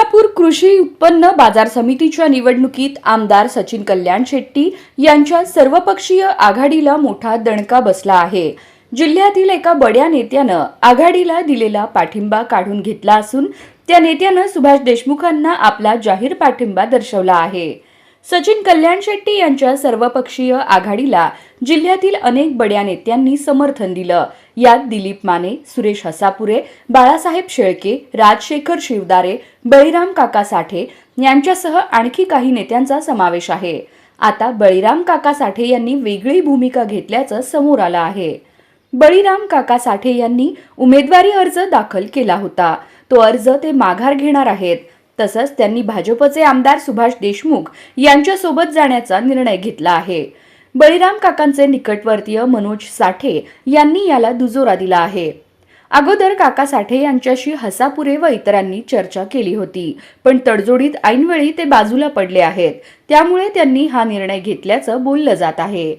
सोलापूर कृषी उत्पन्न बाजार समितीच्या निवडणुकीत आमदार सचिन कल्याण शेट्टी यांच्या सर्वपक्षीय आघाडीला मोठा दणका बसला आहे। जिल्ह्यातील एका बड्या नेत्यानं आघाडीला दिलेला पाठिंबा काढून घेतला असून त्या नेत्यानं सुभाष देशमुखांना आपला जाहीर पाठिंबा दर्शवला आहे। सचिन कल्याण शेट्टी यांच्या सर्वपक्षीय आघाडीला जिल्ह्यातील अनेक बड्या नेत्यांनी समर्थन दिलं। यात दिलीप माने, सुरेश हसापुरे, बाळासाहेब शेळके, राजशेखर शिवदारे, बळीराम काका साठे यांच्यासह आणखी काही नेत्यांचा समावेश आहे। आता बळीराम काका साठे यांनी वेगळी भूमिका घेतल्याचं समोर आलं आहे। बळीराम काका साठे यांनी उमेदवारी अर्ज दाखल केला होता। तो अर्ज ते माघार घेणार आहेत। तसंच त्यांनी भाजपचे आमदार सुभाष देशमुख यांच्यासोबत जाण्याचा निर्णय घेतला आहे। बळीराम काकांचे निकटवर्तीय मनोज साठे यांनी याला दुजोरा दिला आहे। अगोदर काका साठे यांच्याशी हसापुरे व इतरांनी चर्चा केली होती, पण तडजोडीत ऐनवेळी ते बाजूला पडले आहेत। त्यामुळे त्यांनी हा निर्णय घेतल्याचं बोललं जात आहे।